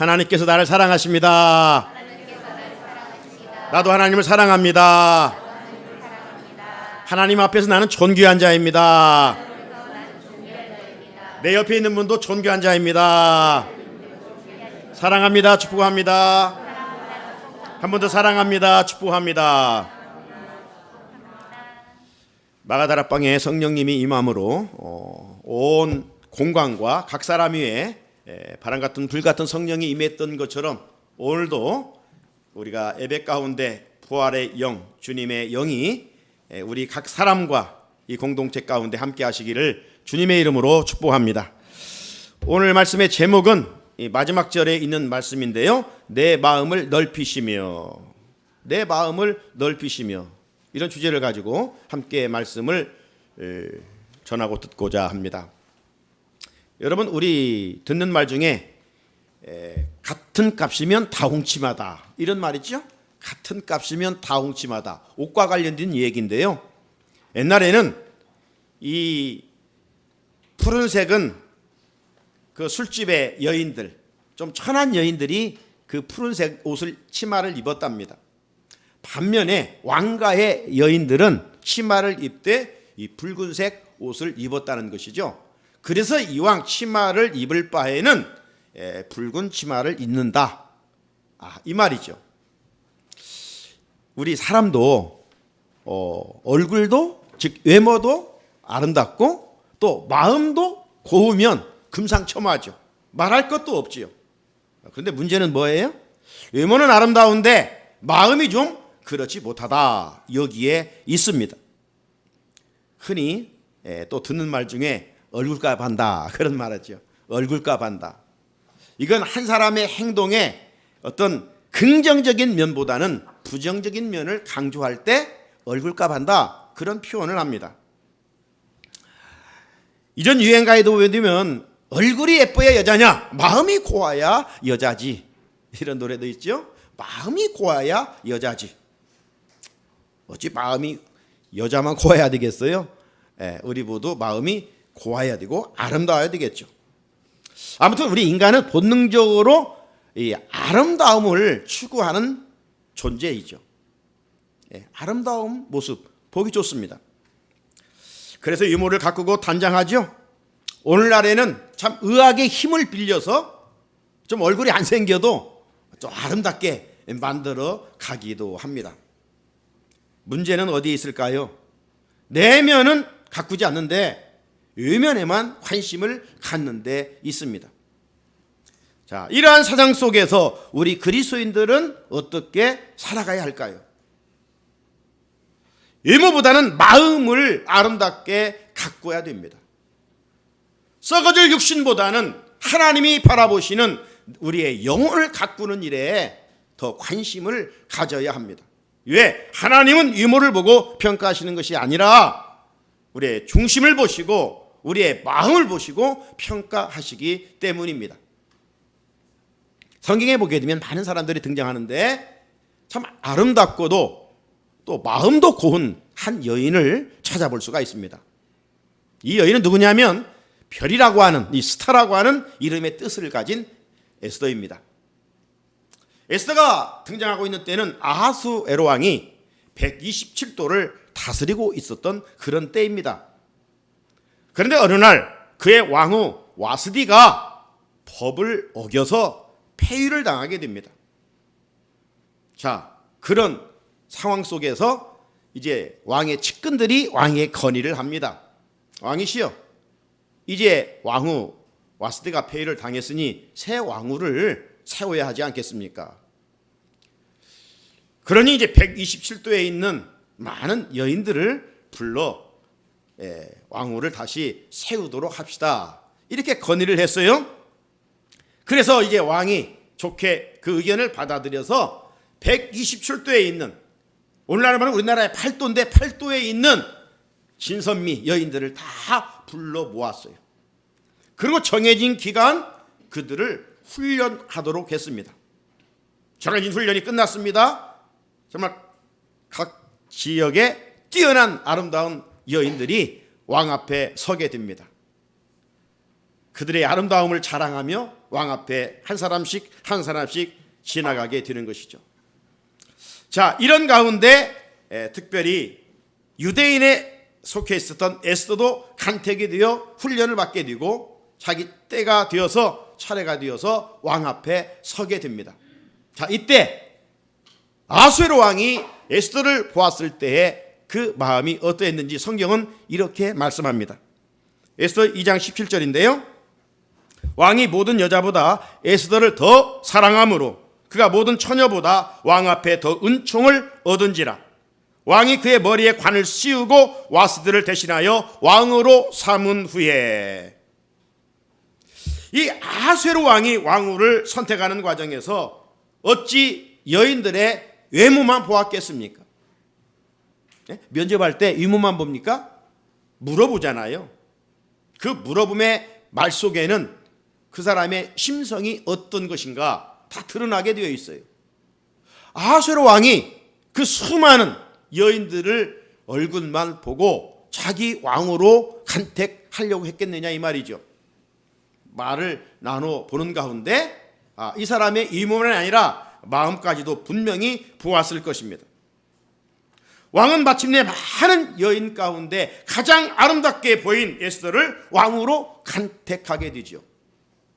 하나님께서 나를 사랑하십니다. 나도 하나님을 사랑합니다. 하나님 앞에서 나는 존귀한 자입니다. 내 옆에 있는 분도 존귀한 자입니다. 사랑합니다. 축복합니다. 한 번 더 사랑합니다. 축복합니다. 마가다락방에 성령님이 임함으로 온 공간과 각 사람 위에 바람 같은 불 같은 성령이 임했던 것처럼 오늘도 우리가 예배 가운데 부활의 영, 주님의 영이 우리 각 사람과 이 공동체 가운데 함께 하시기를 주님의 이름으로 축복합니다. 오늘 말씀의 제목은 이 마지막 절에 있는 말씀인데요. 내 마음을 넓히시며, 내 마음을 넓히시며, 이런 주제를 가지고 함께 말씀을 전하고 듣고자 합니다. 여러분, 우리 듣는 말 중에 같은 값이면 다 홍침하다, 이런 말 있죠? 같은 값이면 다 홍침하다. 옷과 관련된 얘기인데요. 옛날에는 이 푸른색은 그 술집의 여인들, 좀 천한 여인들이 그 푸른색 옷을, 치마를 입었답니다. 반면에 왕가의 여인들은 치마를 입되 이 붉은색 옷을 입었다는 것이죠. 그래서 이왕 치마를 입을 바에는 붉은 치마를 입는다, 이 말이죠. 우리 사람도 얼굴도, 즉 외모도 아름답고 또 마음도 고우면 금상첨화죠. 말할 것도 없지요. 그런데 문제는 뭐예요? 외모는 아름다운데 마음이 좀 그렇지 못하다, 여기에 있습니다. 흔히 또 듣는 말 중에 얼굴값 한다, 그런 말 하죠. 얼굴값 한다. 이건 한 사람의 행동에 어떤 긍정적인 면보다는 부정적인 면을 강조할 때 얼굴값 한다, 그런 표현을 합니다. 이전 유행가에도 보면 얼굴이 예뻐야 여자냐, 마음이 고와야 여자지, 이런 노래도 있죠. 마음이 고와야 여자지. 어찌 마음이 여자만 고와야 되겠어요? 우리 모두 마음이 고와야 되고 아름다워야 되겠죠. 아무튼 우리 인간은 본능적으로 이 아름다움을 추구하는 존재이죠. 아름다운 모습 보기 좋습니다. 그래서 유머를 가꾸고 단장하죠. 오늘날에는 참 의학의 힘을 빌려서 좀 얼굴이 안 생겨도 좀 아름답게 만들어 가기도 합니다. 문제는 어디에 있을까요? 내면은 가꾸지 않는데 외면에만 관심을 갖는 데 있습니다. 자, 이러한 사상 속에서 우리 그리스도인들은 어떻게 살아가야 할까요? 외모보다는 마음을 아름답게 가꿔야 됩니다. 썩어질 육신보다는 하나님이 바라보시는 우리의 영혼을 가꾸는 일에 더 관심을 가져야 합니다. 왜? 하나님은 외모를 보고 평가하시는 것이 아니라 우리의 중심을 보시고 우리의 마음을 보시고 평가하시기 때문입니다. 성경에 보게 되면 많은 사람들이 등장하는데 참 아름답고도 또 마음도 고운 한 여인을 찾아볼 수가 있습니다. 이 여인은 누구냐면 별이라고 하는, 이 스타라고 하는 이름의 뜻을 가진 에스더입니다. 에스더가 등장하고 있는 때는 아하수에로 왕이 127도를 다스리고 있었던 그런 때입니다. 그런데 어느 날 그의 왕후 와스디가 법을 어겨서 폐위를 당하게 됩니다. 자, 그런 상황 속에서 이제 왕의 측근들이 왕의 건의를 합니다. 왕이시여, 이제 왕후 와스디가 폐위를 당했으니 새 왕후를 세워야 하지 않겠습니까? 그러니 이제 127도에 있는 많은 여인들을 불러 왕후를 다시 세우도록 합시다, 이렇게 건의를 했어요. 그래서 이제 왕이 좋게 그 의견을 받아들여서 127도에 있는, 오늘날 말하면 우리나라의 8도인데 8도에 있는 신선미 여인들을 다 불러 모았어요. 그리고 정해진 기간 그들을 훈련하도록 했습니다. 정해진 훈련이 끝났습니다. 정말 각 지역에 뛰어난 아름다운 여인들이 왕 앞에 서게 됩니다. 그들의 아름다움을 자랑하며 왕 앞에 한 사람씩 한 사람씩 지나가게 되는 것이죠. 자, 이런 가운데 특별히 유대인에 속해 있었던 에스더도 간택이 되어 훈련을 받게 되고 자기 때가 되어서 차례가 되어서 왕 앞에 서게 됩니다. 자, 이때 아수에로 왕이 에스더를 보았을 때에 그 마음이 어떠했는지 성경은 이렇게 말씀합니다. 에스더 2장 17절인데요. 왕이 모든 여자보다 에스더를 더 사랑함으로 그가 모든 처녀보다 왕 앞에 더 은총을 얻은지라. 왕이 그의 머리에 관을 씌우고 와스들을 대신하여 왕으로 삼은 후에, 이 아수에로 왕이 왕후를 선택하는 과정에서 어찌 여인들의 외모만 보았겠습니까? 면접할 때 외모만 봅니까? 물어보잖아요. 그 물어봄의 말 속에는 그 사람의 심성이 어떤 것인가 다 드러나게 되어 있어요. 아수에로 왕이 그 수많은 여인들을 얼굴만 보고 자기 왕으로 간택하려고 했겠느냐 이 말이죠. 말을 나눠보는 가운데 이 사람의 외모만 아니라 마음까지도 분명히 보았을 것입니다. 왕은 마침내 많은 여인 가운데 가장 아름답게 보인 에스더를 왕으로 간택하게 되죠.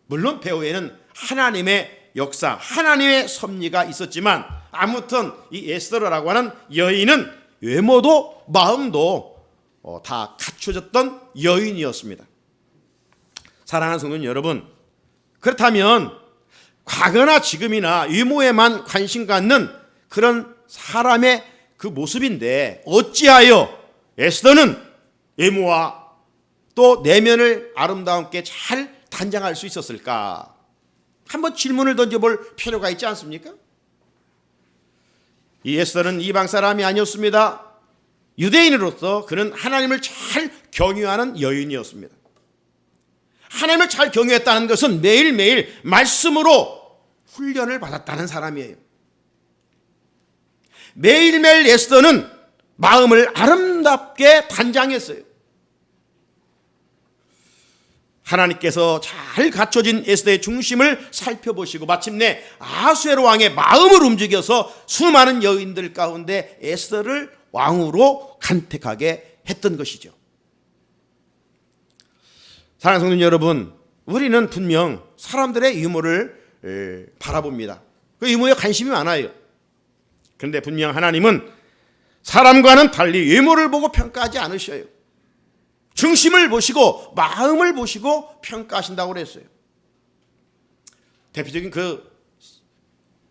물론 배후에는 하나님의 역사, 하나님의 섭리가 있었지만 아무튼 이 에스더라고 하는 여인은 외모도 마음도 다 갖춰졌던 여인이었습니다. 사랑하는 성도 여러분, 그렇다면 과거나 지금이나 외모에만 관심 갖는 그런 사람의 그 모습인데 어찌하여 에스더는 외모와 또 내면을 아름다움께 잘 단장할 수 있었을까? 한번 질문을 던져볼 필요가 있지 않습니까? 이 에스더는 이방 사람이 아니었습니다. 유대인으로서 그는 하나님을 잘 경유하는 여인이었습니다. 하나님을 잘 경유했다는 것은 매일매일 말씀으로 훈련을 받았다는 사람이에요. 매일매일 에스더는 마음을 아름답게 단장했어요. 하나님께서 잘 갖춰진 에스더의 중심을 살펴보시고 마침내 아수에로 왕의 마음을 움직여서 수많은 여인들 가운데 에스더를 왕으로 간택하게 했던 것이죠. 사랑하는 성도 여러분, 우리는 분명 사람들의 유머를 바라봅니다. 그 유머에 관심이 많아요. 그런데 분명 하나님은 사람과는 달리 외모를 보고 평가하지 않으셔요. 중심을 보시고 마음을 보시고 평가하신다고 그랬어요. 대표적인 그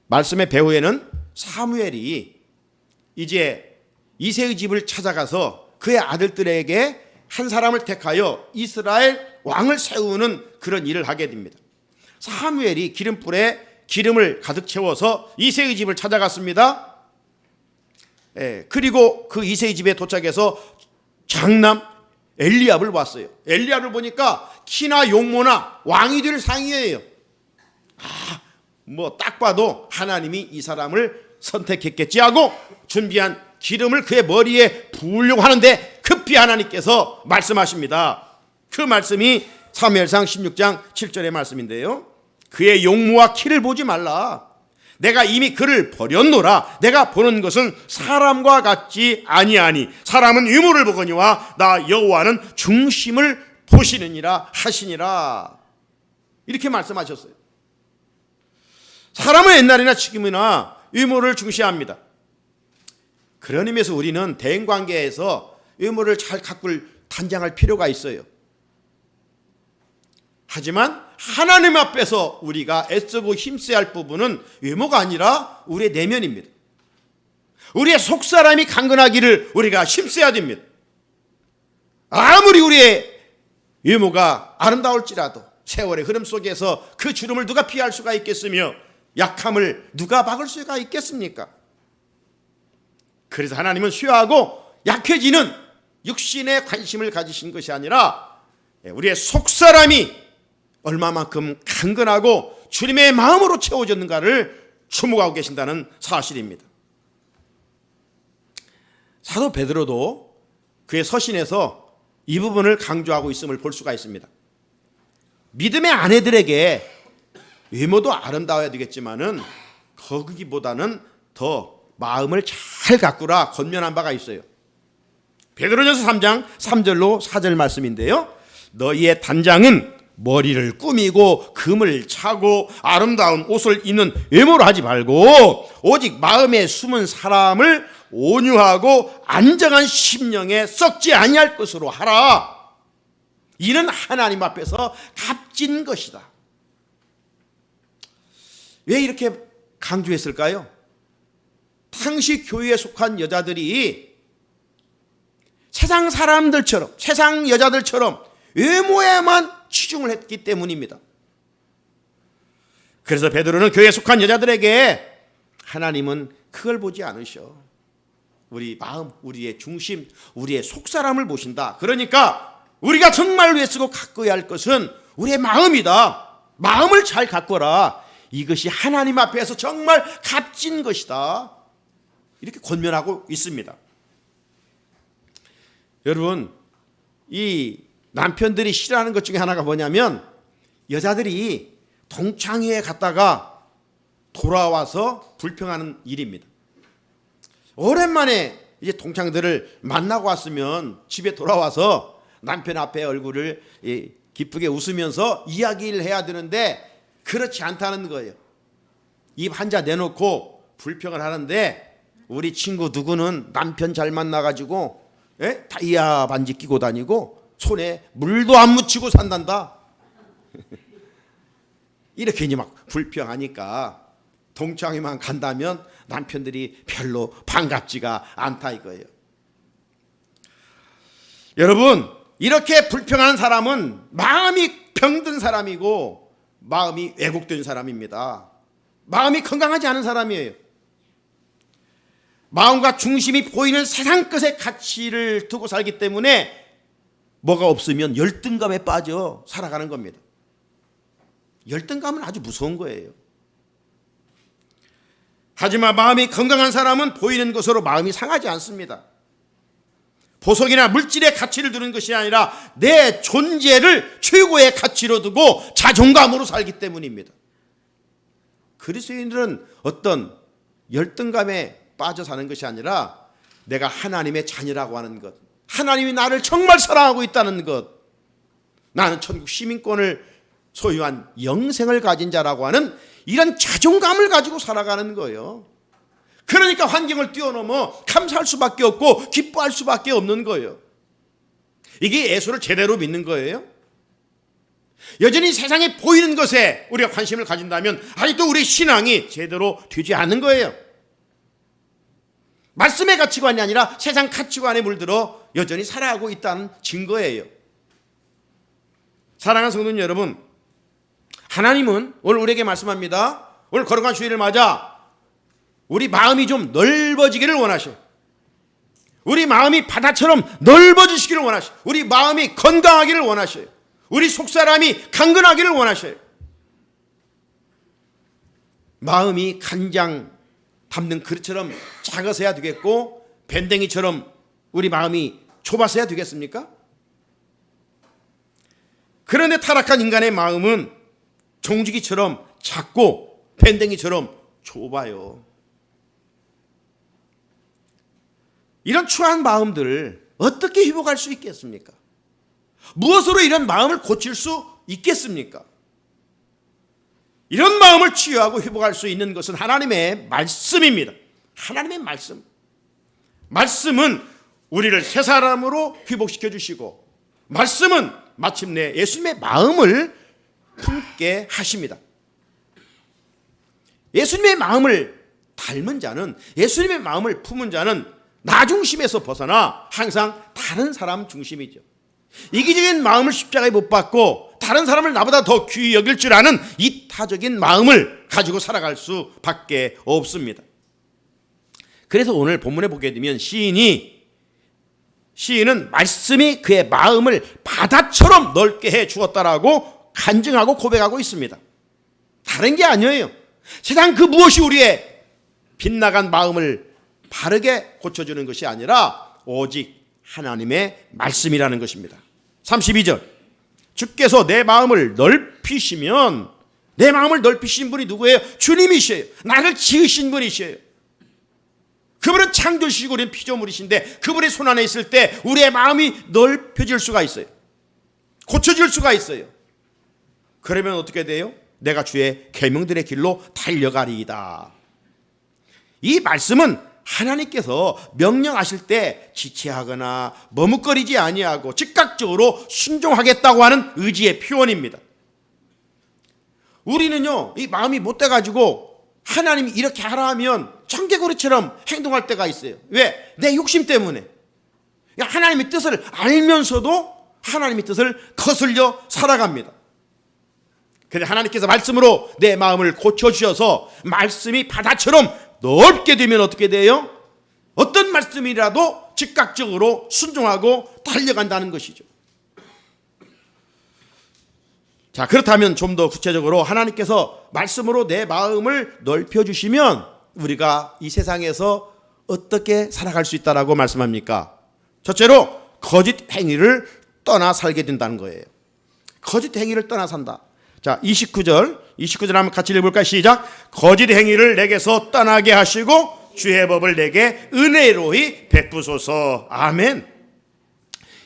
말씀의 배후에는 사무엘이 이제 이새의 집을 찾아가서 그의 아들들에게 한 사람을 택하여 이스라엘 왕을 세우는 그런 일을 하게 됩니다. 사무엘이 기름불에 기름을 가득 채워서 이새의 집을 찾아갔습니다. 그리고 그 이새의 집에 도착해서 장남 엘리압을 봤어요. 엘리압을 보니까 키나 용모나 왕이 될 상이에요. 뭐 딱 봐도 하나님이 이 사람을 선택했겠지 하고 준비한 기름을 그의 머리에 부으려고 하는데 급히 하나님께서 말씀하십니다. 그 말씀이 사무엘상 16장 7절의 말씀인데요. 그의 용모와 키를 보지 말라. 내가 이미 그를 버렸노라. 내가 보는 것은 사람과 같지 아니하니 사람은 유물을 보거니와 나 여호와는 중심을 보시느니라 하시니라. 이렇게 말씀하셨어요. 사람은 옛날이나 지금이나 유물을 중시합니다. 그런 의미에서 우리는 대인관계에서 유물을 잘 가꿀 단장할 필요가 있어요. 하지만 하나님 앞에서 우리가 애쓰고 힘써야 할 부분은 외모가 아니라 우리의 내면입니다. 우리의 속사람이 강건하기를 우리가 힘써야 됩니다. 아무리 우리의 외모가 아름다울지라도 세월의 흐름 속에서 그 주름을 누가 피할 수가 있겠으며 약함을 누가 막을 수가 있겠습니까? 그래서 하나님은 쇠하고 약해지는 육신에 관심을 가지신 것이 아니라 우리의 속사람이 얼마만큼 강건하고 주님의 마음으로 채워졌는가를 주목하고 계신다는 사실입니다. 사도 베드로도 그의 서신에서 이 부분을 강조하고 있음을 볼 수가 있습니다. 믿음의 아내들에게 외모도 아름다워야 되겠지만은 거기보다는 더 마음을 잘 가꾸라 권면한 바가 있어요. 베드로전서 3장 3절로 4절 말씀인데요. 너희의 단장은 머리를 꾸미고 금을 차고 아름다운 옷을 입는 외모로 하지 말고 오직 마음에 숨은 사람을 온유하고 안정한 심령에 썩지 아니할 것으로 하라. 이는 하나님 앞에서 값진 것이다. 왜 이렇게 강조했을까요? 당시 교회에 속한 여자들이 세상 사람들처럼, 세상 여자들처럼 외모에만 치중을 했기 때문입니다. 그래서 베드로는 교회에 속한 여자들에게 하나님은 그걸 보지 않으셔. 우리 마음, 우리의 중심, 우리의 속사람을 보신다. 그러니까 우리가 정말 애쓰고 가꿔야 할 것은 우리의 마음이다. 마음을 잘 가꿔라. 이것이 하나님 앞에서 정말 값진 것이다. 이렇게 권면하고 있습니다. 여러분, 이 남편들이 싫어하는 것 중에 하나가 뭐냐면 여자들이 동창회에 갔다가 돌아와서 불평하는 일입니다. 오랜만에 이제 동창들을 만나고 왔으면 집에 돌아와서 남편 앞에 얼굴을 기쁘게 웃으면서 이야기를 해야 되는데 그렇지 않다는 거예요. 입 한자 내놓고 불평을 하는데 우리 친구 누구는 남편 잘 만나가지고 다이아 반지 끼고 다니고 손에 물도 안 묻히고 산단다. 이렇게 이제 막 불평하니까 동창회만 간다면 남편들이 별로 반갑지가 않다 이거예요. 여러분, 이렇게 불평하는 사람은 마음이 병든 사람이고 마음이 왜곡된 사람입니다. 마음이 건강하지 않은 사람이에요. 마음과 중심이 보이는 세상 것의 가치를 두고 살기 때문에 뭐가 없으면 열등감에 빠져 살아가는 겁니다. 열등감은 아주 무서운 거예요. 하지만 마음이 건강한 사람은 보이는 것으로 마음이 상하지 않습니다. 보석이나 물질의 가치를 두는 것이 아니라 내 존재를 최고의 가치로 두고 자존감으로 살기 때문입니다. 그리스도인들은 어떤 열등감에 빠져 사는 것이 아니라 내가 하나님의 자녀라고 하는 것, 하나님이 나를 정말 사랑하고 있다는 것, 나는 천국 시민권을 소유한 영생을 가진 자라고 하는 이런 자존감을 가지고 살아가는 거예요. 그러니까 환경을 뛰어넘어 감사할 수밖에 없고 기뻐할 수밖에 없는 거예요. 이게 예수를 제대로 믿는 거예요. 여전히 세상에 보이는 것에 우리가 관심을 가진다면 아직도 우리 신앙이 제대로 되지 않는 거예요. 말씀의 가치관이 아니라 세상 가치관에 물들어 여전히 살아가고 있다는 증거예요. 사랑하는 성도 여러분, 하나님은 오늘 우리에게 말씀합니다. 오늘 거룩한 주일을 맞아 우리 마음이 좀 넓어지기를 원하셔요. 우리 마음이 바다처럼 넓어지시기를 원하셔요. 우리 마음이 건강하기를 원하셔요. 우리 속사람이 강건하기를 원하셔요. 마음이 간장 담는 그릇처럼 작아서야 되겠고 밴댕이처럼 우리 마음이 좁아서야 되겠습니까? 그런데 타락한 인간의 마음은 종지기처럼 작고 밴댕이처럼 좁아요. 이런 추한 마음들을 어떻게 회복할 수 있겠습니까? 무엇으로 이런 마음을 고칠 수 있겠습니까? 이런 마음을 치유하고 회복할 수 있는 것은 하나님의 말씀입니다. 하나님의 말씀. 말씀은 우리를 새 사람으로 회복시켜 주시고 말씀은 마침내 예수님의 마음을 품게 하십니다. 예수님의 마음을 닮은 자는, 예수님의 마음을 품은 자는 나 중심에서 벗어나 항상 다른 사람 중심이죠. 이기적인 마음을 십자가에 못 박고 다른 사람을 나보다 더 귀히 여길 줄 아는 이타적인 마음을 가지고 살아갈 수밖에 없습니다. 그래서 오늘 본문에 보게 되면 시인은 말씀이 그의 마음을 바다처럼 넓게 해 주었다라고 간증하고 고백하고 있습니다. 다른 게 아니에요. 세상 그 무엇이 우리의 빗나간 마음을 바르게 고쳐주는 것이 아니라 오직 하나님의 말씀이라는 것입니다. 32절, 주께서 내 마음을 넓히시면 내 마음을 넓히신 분이 누구예요? 주님이셔요. 나를 지으신 분이셔요. 그분은 창조시고 우리는 피조물이신데 그분의 손 안에 있을 때 우리의 마음이 넓혀질 수가 있어요. 고쳐질 수가 있어요. 그러면 어떻게 돼요? 내가 주의 계명들의 길로 달려가리이다. 이 말씀은 하나님께서 명령하실 때 지체하거나 머뭇거리지 아니하고 즉각적으로 순종하겠다고 하는 의지의 표현입니다. 우리는요, 이 마음이 못돼가지고 하나님이 이렇게 하라 하면 청개구리처럼 행동할 때가 있어요. 왜? 내 욕심 때문에. 하나님의 뜻을 알면서도 하나님의 뜻을 거슬려 살아갑니다. 그런데 하나님께서 말씀으로 내 마음을 고쳐주셔서 말씀이 바다처럼 넓게 되면 어떻게 돼요? 어떤 말씀이라도 즉각적으로 순종하고 달려간다는 것이죠. 자, 그렇다면 좀 더 구체적으로 하나님께서 말씀으로 내 마음을 넓혀주시면 우리가 이 세상에서 어떻게 살아갈 수 있다라고 말씀합니까? 첫째로 거짓 행위를 떠나 살게 된다는 거예요. 거짓 행위를 떠나 산다. 자, 29절 한번 같이 읽어볼까요? 시작. 거짓 행위를 내게서 떠나게 하시고 주의 법을 내게 은혜로이 베푸소서. 아멘.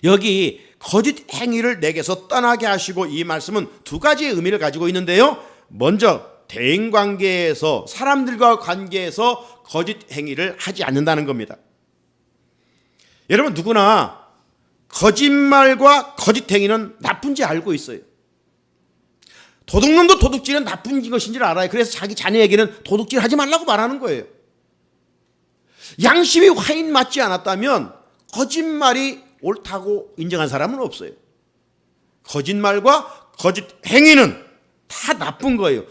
여기 거짓 행위를 내게서 떠나게 하시고, 이 말씀은 두 가지의 의미를 가지고 있는데요. 먼저 대인관계에서, 사람들과 관계에서 거짓 행위를 하지 않는다는 겁니다. 여러분, 누구나 거짓말과 거짓 행위는 나쁜지 알고 있어요. 도둑놈도 도둑질은 나쁜 것인지를 알아요. 그래서 자기 자녀에게는 도둑질 하지 말라고 말하는 거예요. 양심이 화인 맞지 않았다면 거짓말이 옳다고 인정한 사람은 없어요. 거짓말과 거짓 행위는 다 나쁜 거예요.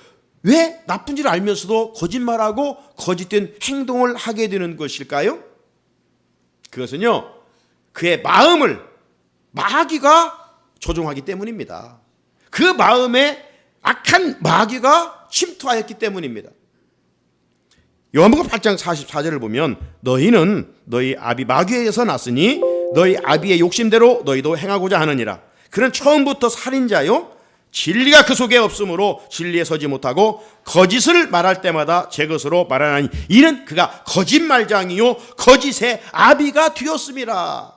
왜 나쁜지를 알면서도 거짓말하고 거짓된 행동을 하게 되는 것일까요? 그것은요, 그의 마음을 마귀가 조종하기 때문입니다. 그 마음에 악한 마귀가 침투하였기 때문입니다. 요한복음 8장 44절을 보면 너희는 너희 아비 마귀에게서 났으니 너희 아비의 욕심대로 너희도 행하고자 하느니라. 그는 처음부터 살인자요 진리가 그 속에 없으므로 진리에 서지 못하고 거짓을 말할 때마다 제 것으로 말하나니 이는 그가 거짓말장이요 거짓의 아비가 되었음이라.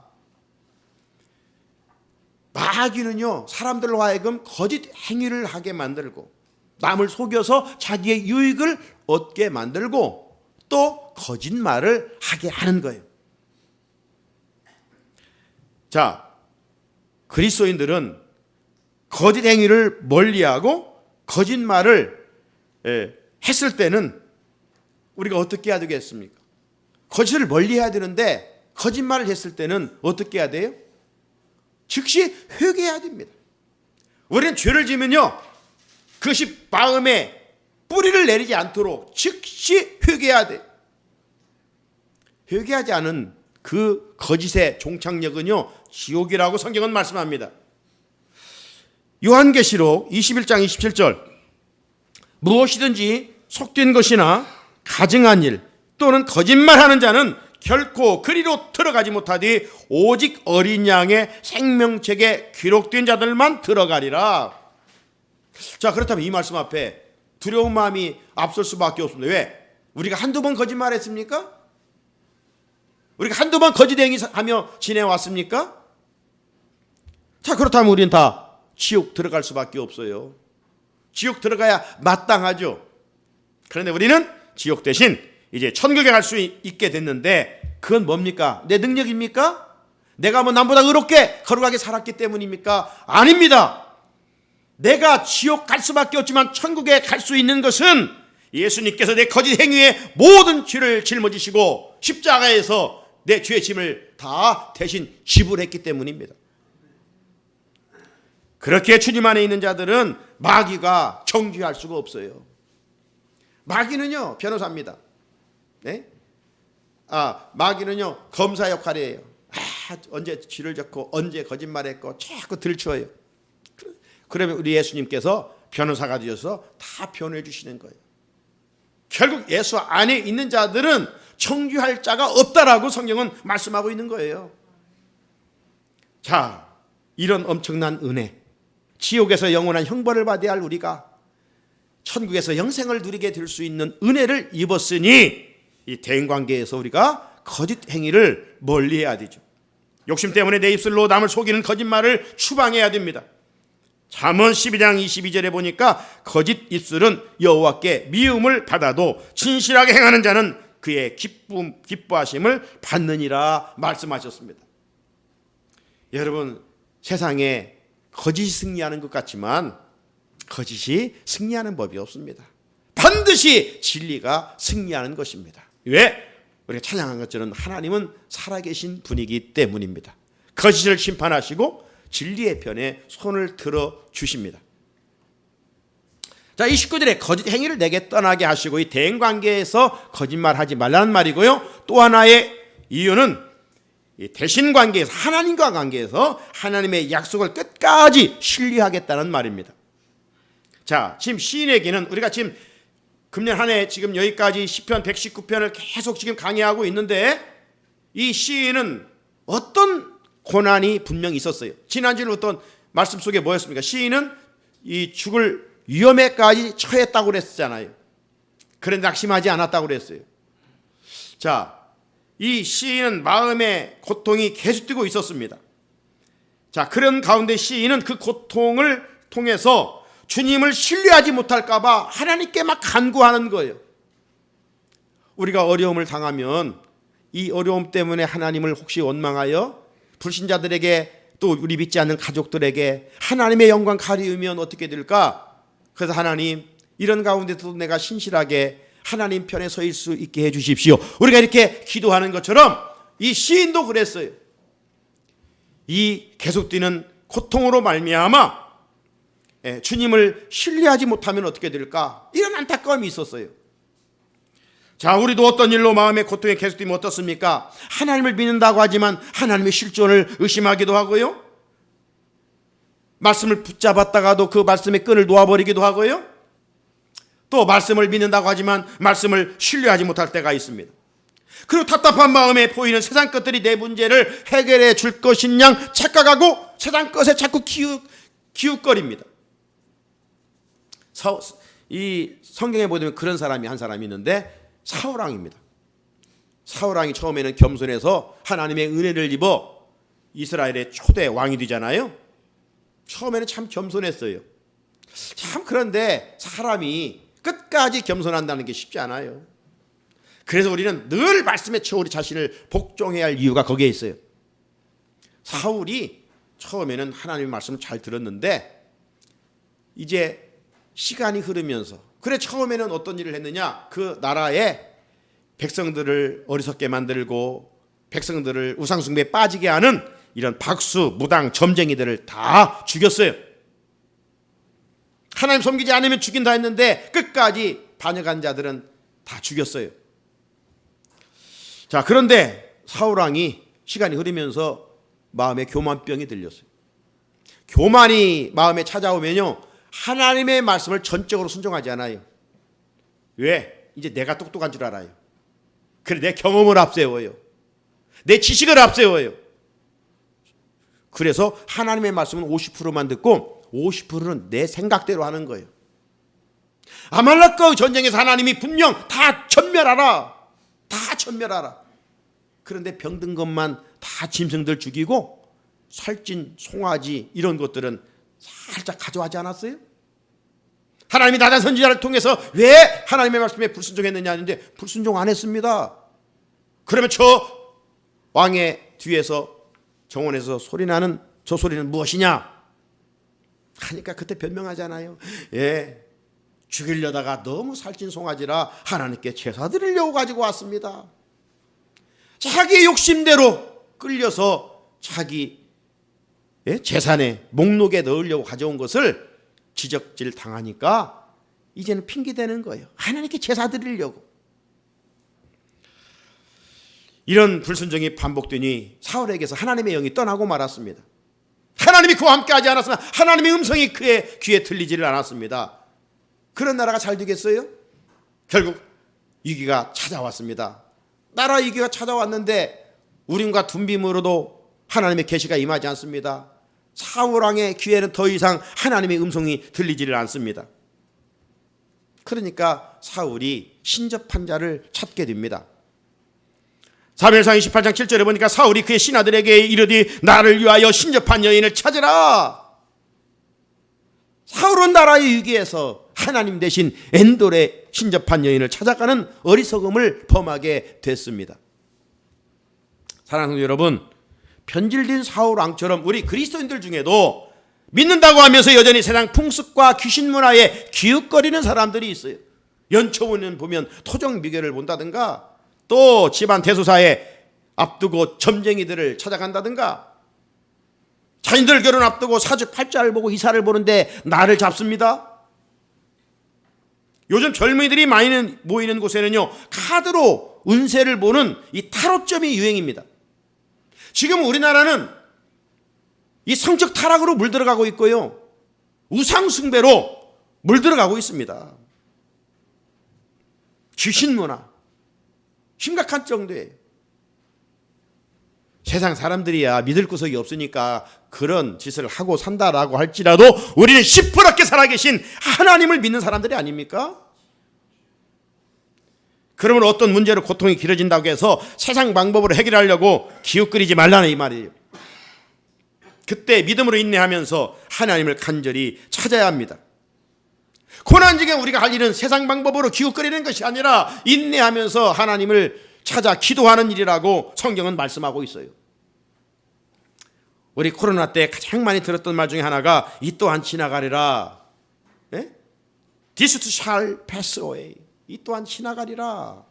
마귀는요, 사람들로 하여금 거짓 행위를 하게 만들고 남을 속여서 자기의 유익을 얻게 만들고 또 거짓말을 하게 하는 거예요. 자, 그리스도인들은 거짓 행위를 멀리하고 거짓말을 했을 때는 우리가 어떻게 해야 되겠습니까? 거짓을 멀리해야 되는데 거짓말을 했을 때는 어떻게 해야 돼요? 즉시 회개해야 됩니다. 우리는 죄를 지으면요, 그것이 마음에 뿌리를 내리지 않도록 즉시 회개해야 돼요. 회개하지 않은 그 거짓의 종착역은요, 지옥이라고 성경은 말씀합니다. 요한계시록 21장 27절 무엇이든지 속된 것이나 가증한 일 또는 거짓말하는 자는 결코 그리로 들어가지 못하되 오직 어린 양의 생명책에 기록된 자들만 들어가리라. 자, 그렇다면 이 말씀 앞에 두려운 마음이 앞설 수밖에 없습니다. 왜? 우리가 한두 번 거짓말했습니까? 우리가 한두 번 거짓 행위하며 지내왔습니까? 자, 그렇다면 우리는 다 지옥 들어갈 수밖에 없어요. 지옥 들어가야 마땅하죠. 그런데 우리는 지옥 대신 이제 천국에 갈 수 있게 됐는데 그건 뭡니까? 내 능력입니까? 내가 뭐 남보다 의롭게 거룩하게 살았기 때문입니까? 아닙니다. 내가 지옥 갈 수밖에 없지만 천국에 갈 수 있는 것은 예수님께서 내 거짓 행위의 모든 죄를 짊어지시고 십자가에서 내 죄의 짐을 다 대신 지불했기 때문입니다. 그렇게 주님 안에 있는 자들은 마귀가 정죄할 수가 없어요. 마귀는요, 변호사입니다. 네? 마귀는요, 검사 역할이에요. 언제 죄를 졌고 언제 거짓말했고 자꾸 들추어요. 그러면 우리 예수님께서 변호사가 되어서 다 변호해 주시는 거예요. 결국 예수 안에 있는 자들은 정죄할 자가 없다라고 성경은 말씀하고 있는 거예요. 자, 이런 엄청난 은혜, 지옥에서 영원한 형벌을 받아야 할 우리가 천국에서 영생을 누리게 될 수 있는 은혜를 입었으니 이 대인관계에서 우리가 거짓 행위를 멀리해야 되죠. 욕심 때문에 내 입술로 남을 속이는 거짓말을 추방해야 됩니다. 잠언 12장 22절에 보니까 거짓 입술은 여호와께 미움을 받아도 진실하게 행하는 자는 그의 기뻐하심을 받느니라 말씀하셨습니다. 여러분, 세상에 거짓이 승리하는 것 같지만 거짓이 승리하는 법이 없습니다. 반드시 진리가 승리하는 것입니다. 왜? 우리가 찬양한 것처럼 하나님은 살아계신 분이기 때문입니다. 거짓을 심판하시고 진리의 편에 손을 들어 주십니다. 자, 이 19절에 거짓 행위를 내게 떠나게 하시고 이 대인관계에서 거짓말하지 말라는 말이고요. 또 하나의 이유는 이 대신관계에서 하나님과 관계에서 하나님의 약속을 끝까지 신뢰하겠다는 말입니다. 자, 지금 시인에게는 우리가 지금 금년 한 해 지금 여기까지 시편 119편을 계속 지금 강의하고 있는데 이 시인은 어떤 고난이 분명히 있었어요. 지난주에 어떤 말씀 속에 뭐였습니까? 시인은 이 죽을 위험에까지 처했다고 그랬잖아요. 그런데 낙심하지 않았다고 그랬어요. 자, 이 시인은 마음의 고통이 계속되고 있었습니다. 자, 그런 가운데 시인은 그 고통을 통해서 주님을 신뢰하지 못할까 봐 하나님께 막 간구하는 거예요. 우리가 어려움을 당하면 이 어려움 때문에 하나님을 혹시 원망하여 불신자들에게 또 우리 믿지 않는 가족들에게 하나님의 영광 가리우면 어떻게 될까? 그래서 하나님, 이런 가운데도 내가 신실하게 하나님 편에 서일 수 있게 해 주십시오. 우리가 이렇게 기도하는 것처럼 이 시인도 그랬어요. 이 계속되는 고통으로 말미암아 주님을 신뢰하지 못하면 어떻게 될까? 이런 안타까움이 있었어요. 자, 우리도 어떤 일로 마음의 고통에 계속되면 어떻습니까? 하나님을 믿는다고 하지만 하나님의 실존을 의심하기도 하고요. 말씀을 붙잡았다가도 그 말씀의 끈을 놓아버리기도 하고요. 또 말씀을 믿는다고 하지만 말씀을 신뢰하지 못할 때가 있습니다. 그리고 답답한 마음에 보이는 세상 것들이 내 문제를 해결해 줄 것인 양 착각하고 세상 것에 자꾸 기웃거립니다. 이 성경에 보면 그런 사람이 한 사람이 있는데 사울왕입니다. 사울왕이 처음에는 겸손해서 하나님의 은혜를 입어 이스라엘의 초대 왕이 되잖아요. 처음에는 참 겸손했어요. 참, 그런데 사람이 끝까지 겸손한다는 게 쉽지 않아요. 그래서 우리는 늘 말씀에 처 우리 자신을 복종해야 할 이유가 거기에 있어요. 사울이 처음에는 하나님의 말씀을 잘 들었는데 이제 시간이 흐르면서, 그래 처음에는 어떤 일을 했느냐, 그 나라에 백성들을 어리석게 만들고 백성들을 우상숭배에 빠지게 하는 이런 박수, 무당, 점쟁이들을 다 죽였어요. 하나님 섬기지 않으면 죽인다 했는데 끝까지 반역한 자들은 다 죽였어요. 자, 그런데 사울왕이 시간이 흐르면서 마음에 교만병이 들렸어요. 교만이 마음에 찾아오면요, 하나님의 말씀을 전적으로 순종하지 않아요. 왜? 이제 내가 똑똑한 줄 알아요. 그래, 내 경험을 앞세워요. 내 지식을 앞세워요. 그래서 하나님의 말씀은 50%만 듣고 50%는 내 생각대로 하는 거예요. 아말렉과의 전쟁에서 하나님이 분명 다 전멸하라, 다 전멸하라. 그런데 병든 것만 다 짐승들 죽이고 살찐 송아지 이런 것들은 살짝 가져가지 않았어요? 하나님이 나단 선지자를 통해서 왜 하나님의 말씀에 불순종했느냐 하는데 불순종 안 했습니다. 그러면 저 왕의 뒤에서 정원에서 소리나는 저 소리는 무엇이냐 하니까 그때 변명하잖아요. 예, 죽이려다가 너무 살찐 송아지라 하나님께 제사 드리려고 가지고 왔습니다. 자기 욕심대로 끌려서 자기 재산에 목록에 넣으려고 가져온 것을 지적질 당하니까 이제는 핑계대는 거예요. 하나님께 제사 드리려고. 이런 불순종이 반복되니 사울에게서 하나님의 영이 떠나고 말았습니다. 하나님이 그와 함께하지 않았으면 하나님의 음성이 그의 귀에 들리지를 않았습니다. 그런 나라가 잘 되겠어요? 결국 위기가 찾아왔습니다. 나라 위기가 찾아왔는데 우림과 둠빔으로도 하나님의 계시가 임하지 않습니다. 사울왕의 귀에는 더 이상 하나님의 음성이 들리지를 않습니다. 그러니까 사울이 신접한 자를 찾게 됩니다. 사무엘상 28장 7절에 보니까 사울이 그의 신하들에게 이르되 나를 위하여 신접한 여인을 찾으라. 사울은 나라의 위기에서 하나님 대신 엔돌의 신접한 여인을 찾아가는 어리석음을 범하게 됐습니다. 사랑하는 성도 여러분, 변질된 사울 왕처럼 우리 그리스도인들 중에도 믿는다고 하면서 여전히 세상 풍습과 귀신 문화에 기웃거리는 사람들이 있어요. 연초문을 보면 토종 미교를 본다든가, 또 집안 대소사에 앞두고 점쟁이들을 찾아간다든가, 자신들 결혼 앞두고 사주팔자를 보고 이사를 보는데 나를 잡습니다. 요즘 젊은이들이 많이 모이는 곳에는요, 카드로 운세를 보는 이 타로점이 유행입니다. 지금 우리나라는 이 성적 타락으로 물들어가고 있고요, 우상 숭배로 물들어가고 있습니다. 귀신 문화 심각한 정도예요. 세상 사람들이야 믿을 구석이 없으니까 그런 짓을 하고 산다라고 할지라도 우리는 시퍼렇게 살아계신 하나님을 믿는 사람들이 아닙니까? 그러면 어떤 문제로 고통이 길어진다고 해서 세상 방법으로 해결하려고 기웃거리지 말라는 이 말이에요. 그때 믿음으로 인내하면서 하나님을 간절히 찾아야 합니다. 고난 중에 우리가 할 일은 세상 방법으로 기웃거리는 것이 아니라 인내하면서 하나님을 찾아 기도하는 일이라고 성경은 말씀하고 있어요. 우리 코로나 때 가장 많이 들었던 말 중에 하나가 이 또한 지나가리라. 예? This too shall pass away. 이 또한 지나가리라.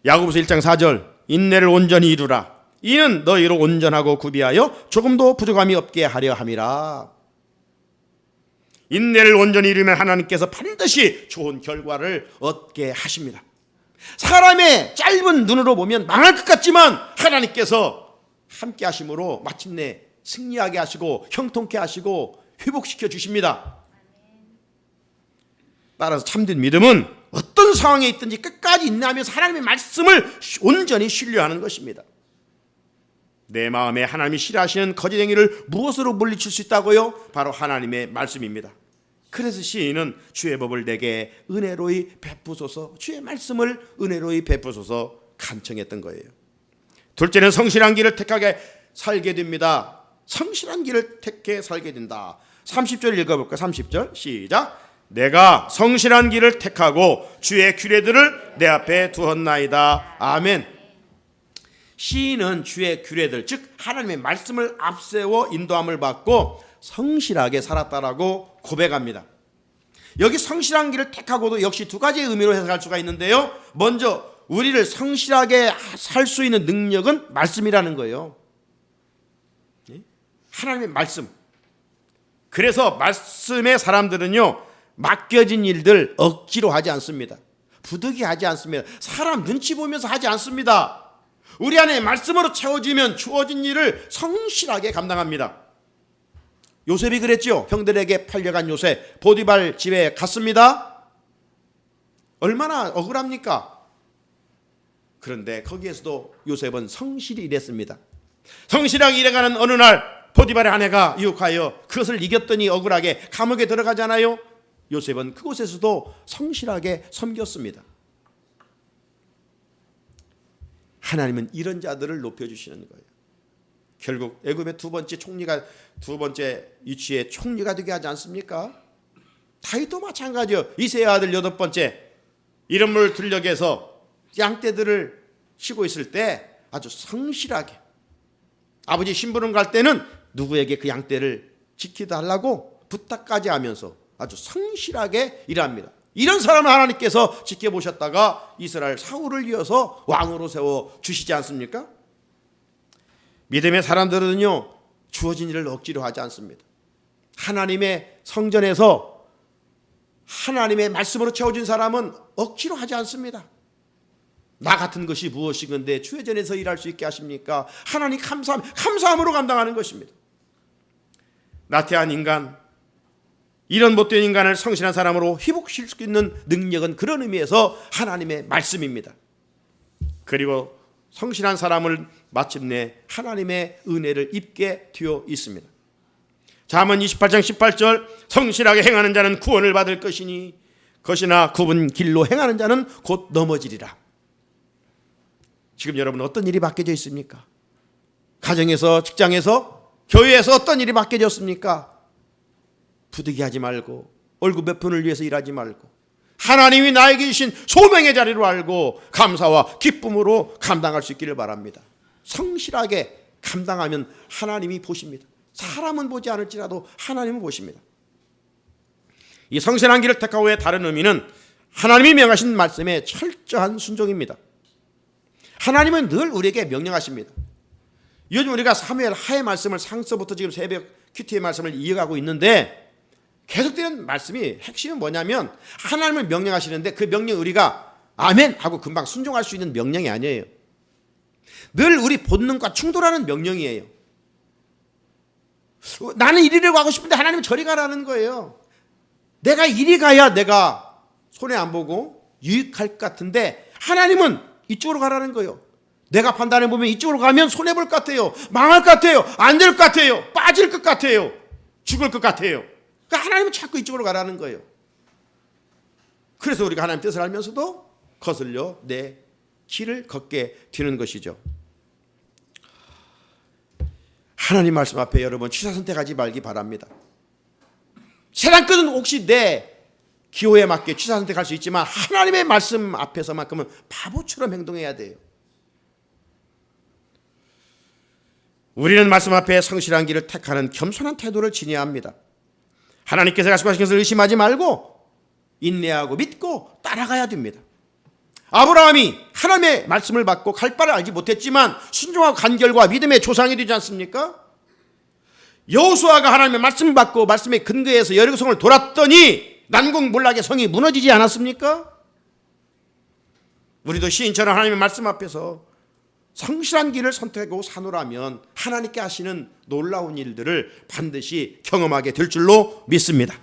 야고보서 1장 4절 인내를 온전히 이루라. 이는 너희로 온전하고 구비하여 조금도 부족함이 없게 하려 함이라. 인내를 온전히 이루면 하나님께서 반드시 좋은 결과를 얻게 하십니다. 사람의 짧은 눈으로 보면 망할 것 같지만 하나님께서 함께 하심으로 마침내 승리하게 하시고 형통케 하시고 회복시켜 주십니다. 따라서 참된 믿음은 어떤 상황에 있든지 끝까지 인내하면서 하나님의 말씀을 온전히 신뢰하는 것입니다. 내 마음에 하나님이 싫어하시는 거짓 행위를 무엇으로 물리칠 수 있다고요? 바로 하나님의 말씀입니다. 그래서 시인은 주의 법을 내게 은혜로이 베푸소서, 주의 말씀을 은혜로이 베푸소서 간청했던 거예요. 둘째는 성실한 길을 택하게 살게 됩니다. 성실한 길을 택해 살게 된다. 30절 읽어볼까요? 30절 시작. 내가 성실한 길을 택하고 주의 규례들을 내 앞에 두었나이다. 아멘. 시인은 주의 규례들, 즉 하나님의 말씀을 앞세워 인도함을 받고 성실하게 살았다라고 고백합니다. 여기 성실한 길을 택하고도 역시 두 가지의 의미로 해석할 수가 있는데요, 먼저 우리를 성실하게 살 수 있는 능력은 말씀이라는 거예요. 하나님의 말씀. 그래서 말씀의 사람들은요, 맡겨진 일들 억지로 하지 않습니다. 부득이하지 않습니다. 사람 눈치 보면서 하지 않습니다. 우리 안에 말씀으로 채워지면 주어진 일을 성실하게 감당합니다. 요셉이 그랬죠. 형들에게 팔려간 요셉, 보디발 집에 갔습니다. 얼마나 억울합니까? 그런데 거기에서도 요셉은 성실히 일했습니다. 성실하게 일해가는 어느 날 보디발의 아내가 유혹하여 그것을 이겼더니 억울하게 감옥에 들어가잖아요. 요셉은 그곳에서도 성실하게 섬겼습니다. 하나님은 이런 자들을 높여주시는 거예요. 결국 애굽의 두 번째 위치에 총리가 되게 하지 않습니까? 다윗도 마찬가지요. 이새의 아들 8번째 이름을 들녘에서 양떼들을 치고 있을 때 아주 성실하게, 아버지 심부름 갈 때는 누구에게 그 양떼를 지켜달라고 부탁까지 하면서 아주 성실하게 일합니다. 이런 사람을 하나님께서 지켜보셨다가 이스라엘 사울을 이어서 왕으로 세워 주시지 않습니까? 믿음의 사람들은요, 주어진 일을 억지로 하지 않습니다. 하나님의 성전에서 하나님의 말씀으로 채워진 사람은 억지로 하지 않습니다. 나 같은 것이 무엇이건데 주의 전에서 일할 수 있게 하십니까? 하나님 감사함으로 감당하는 것입니다. 나태한 인간, 이런 못된 인간을 성실한 사람으로 회복시킬 수 있는 능력은 그런 의미에서 하나님의 말씀입니다. 그리고 성실한 사람을 마침내 하나님의 은혜를 입게 되어 있습니다. 잠언 28장 18절 성실하게 행하는 자는 구원을 받을 것이니 것이나 굽은 길로 행하는 자는 곧 넘어지리라. 지금 여러분 어떤 일이 바뀌어져 있습니까? 가정에서, 직장에서, 교회에서 어떤 일이 바뀌어졌습니까? 부득이하지 말고 얼굴 몇 푼을 위해서 일하지 말고 하나님이 나에게 주신 소명의 자리로 알고 감사와 기쁨으로 감당할 수 있기를 바랍니다. 성실하게 감당하면 하나님이 보십니다. 사람은 보지 않을지라도 하나님은 보십니다. 이 성실한 길을 택하고의 다른 의미는 하나님이 명하신 말씀에 철저한 순종입니다. 하나님은 늘 우리에게 명령하십니다. 요즘 우리가 사무엘 하의 말씀을 상서부터 지금 새벽 큐티의 말씀을 이어가고 있는데 계속되는 말씀이 핵심은 뭐냐면 하나님을 명령하시는데 그 명령 우리가 아멘 하고 금방 순종할 수 있는 명령이 아니에요. 늘 우리 본능과 충돌하는 명령이에요. 나는 이리로 가고 싶은데 하나님은 저리 가라는 거예요. 내가 이리 가야 내가 손해 안 보고 유익할 것 같은데 하나님은 이쪽으로 가라는 거예요. 내가 판단해 보면 이쪽으로 가면 손해 볼 것 같아요. 망할 것 같아요. 안 될 것 같아요. 빠질 것 같아요. 죽을 것 같아요. 그러니까 하나님은 자꾸 이쪽으로 가라는 거예요. 그래서 우리가 하나님 뜻을 알면서도 거슬려 내 길을 걷게 되는 것이죠. 하나님 말씀 앞에 여러분 취사 선택하지 말기 바랍니다. 세상 끝은 혹시 내 기호에 맞게 취사 선택할 수 있지만 하나님의 말씀 앞에서만큼은 바보처럼 행동해야 돼요. 우리는 말씀 앞에 성실한 길을 택하는 겸손한 태도를 지녀야 합니다. 하나님께서 약속하신 것을 의심하지 말고 인내하고 믿고 따라가야 됩니다. 아브라함이 하나님의 말씀을 받고 갈 바를 알지 못했지만 순종하고 간 결과 믿음의 조상이 되지 않습니까? 여호수아가 하나님의 말씀을 받고 말씀의 근거에서 여리고성을 돌았더니 난공불락의 성이 무너지지 않았습니까? 우리도 시인처럼 하나님의 말씀 앞에서 성실한 길을 선택하고 사노라면 하나님께 하시는 놀라운 일들을 반드시 경험하게 될 줄로 믿습니다.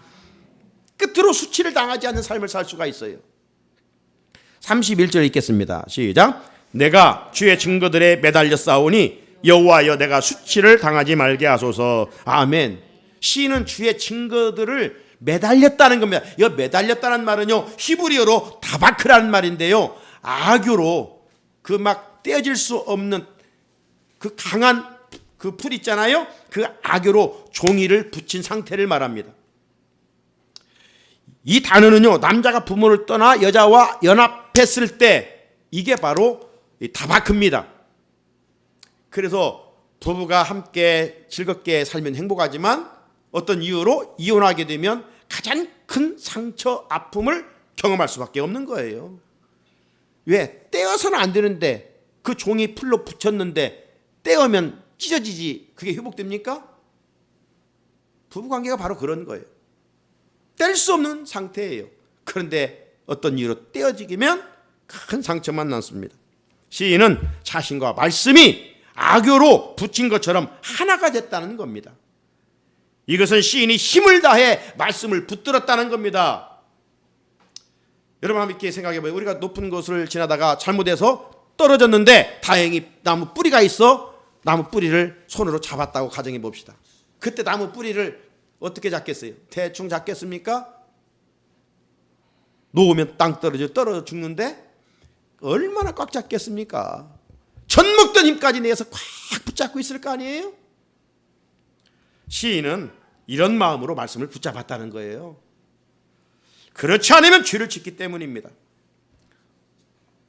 끝으로 수치를 당하지 않는 삶을 살 수가 있어요. 31절 읽겠습니다. 시작. 내가 주의 증거들에 매달려 싸우니 여호와여 내가 수치를 당하지 말게 하소서. 아멘. 시인은 주의 증거들을 매달렸다는 겁니다. 이 매달렸다는 말은요 히브리어로 다바크라는 말인데요, 악교로 그 막 떼어질 수 없는 그 강한 그 풀 있잖아요, 그 악교로 종이를 붙인 상태를 말합니다. 이 단어는요 남자가 부모를 떠나 여자와 연합했을 때 이게 바로 다바크입니다. 그래서 부부가 함께 즐겁게 살면 행복하지만 어떤 이유로 이혼하게 되면 가장 큰 상처, 아픔을 경험할 수밖에 없는 거예요. 왜? 떼어서는 안 되는데 그 종이 풀로 붙였는데 떼으면 찢어지지, 그게 회복됩니까? 부부관계가 바로 그런 거예요. 뗄 수 없는 상태예요. 그런데 어떤 이유로 떼어지면 큰 상처만 남습니다. 시인은 자신과 말씀이 악교로 붙인 것처럼 하나가 됐다는 겁니다. 이것은 시인이 힘을 다해 말씀을 붙들었다는 겁니다. 여러분 한번 이렇게 생각해 봐요. 우리가 높은 곳을 지나다가 잘못해서 떨어졌는데 다행히 나무 뿌리가 있어 나무 뿌리를 손으로 잡았다고 가정해 봅시다. 그때 나무 뿌리를 어떻게 잡겠어요? 대충 잡겠습니까? 놓으면 땅 떨어져 죽는데 얼마나 꽉 잡겠습니까? 젖 먹던 힘까지 내서 꽉 붙잡고 있을 거 아니에요? 시인은 이런 마음으로 말씀을 붙잡았다는 거예요. 그렇지 않으면 죄를 짓기 때문입니다.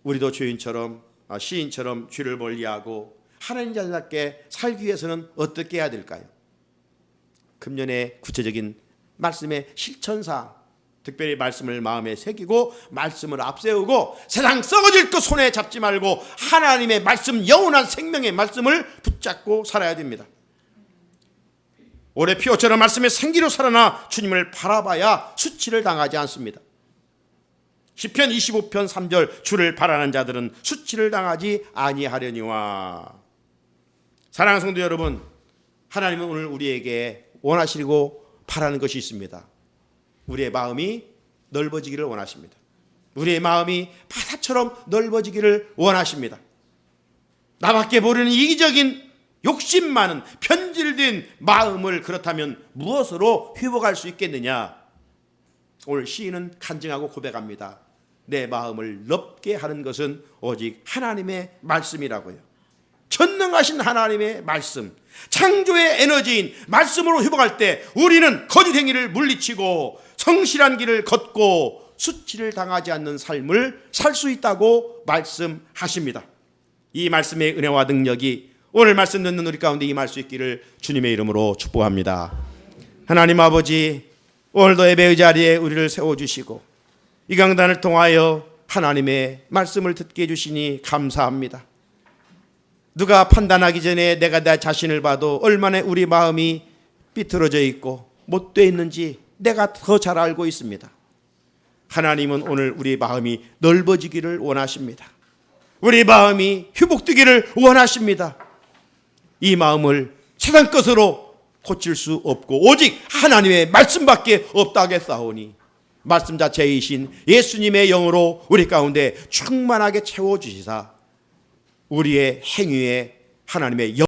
우리도 시인처럼 죄를 멀리하고 하나님 자녀답게 살기 위해서는 어떻게 해야 될까요? 금년의 구체적인 말씀의 실천사항, 특별히 말씀을 마음에 새기고 말씀을 앞세우고 세상 썩어질 것 손에 잡지 말고 하나님의 말씀, 영원한 생명의 말씀을 붙잡고 살아야 됩니다. 올해 피오처럼 말씀의 생기로 살아나 주님을 바라봐야 수치를 당하지 않습니다. 시편 25편 3절 주를 바라는 자들은 수치를 당하지 아니하려니와. 사랑하는 성도 여러분, 하나님은 오늘 우리에게 원하시고 바라는 것이 있습니다. 우리의 마음이 넓어지기를 원하십니다. 우리의 마음이 바다처럼 넓어지기를 원하십니다. 나밖에 모르는 이기적인 욕심 많은 변질된 마음을 그렇다면 무엇으로 회복할 수 있겠느냐? 오늘 시인은 간증하고 고백합니다. 내 마음을 넓게 하는 것은 오직 하나님의 말씀이라고요. 전능하신 하나님의 말씀, 창조의 에너지인 말씀으로 회복할 때 우리는 거짓 행위를 물리치고 성실한 길을 걷고 수치를 당하지 않는 삶을 살 수 있다고 말씀하십니다. 이 말씀의 은혜와 능력이 오늘 말씀 듣는 우리 가운데 임할 수 있기를 주님의 이름으로 축복합니다. 하나님 아버지, 오늘도 예배의 자리에 우리를 세워주시고 이 강단을 통하여 하나님의 말씀을 듣게 해주시니 감사합니다. 누가 판단하기 전에 내가 내 자신을 봐도 얼마나 우리 마음이 삐뚤어져 있고 못돼 있는지 내가 더 잘 알고 있습니다. 하나님은 오늘 우리 마음이 넓어지기를 원하십니다. 우리 마음이 회복되기를 원하십니다. 이 마음을 세상 것으로 고칠 수 없고 오직 하나님의 말씀밖에 없다 하겠사오니 말씀 자체이신 예수님의 영으로 우리 가운데 충만하게 채워주시사 우리의 행위에 하나님의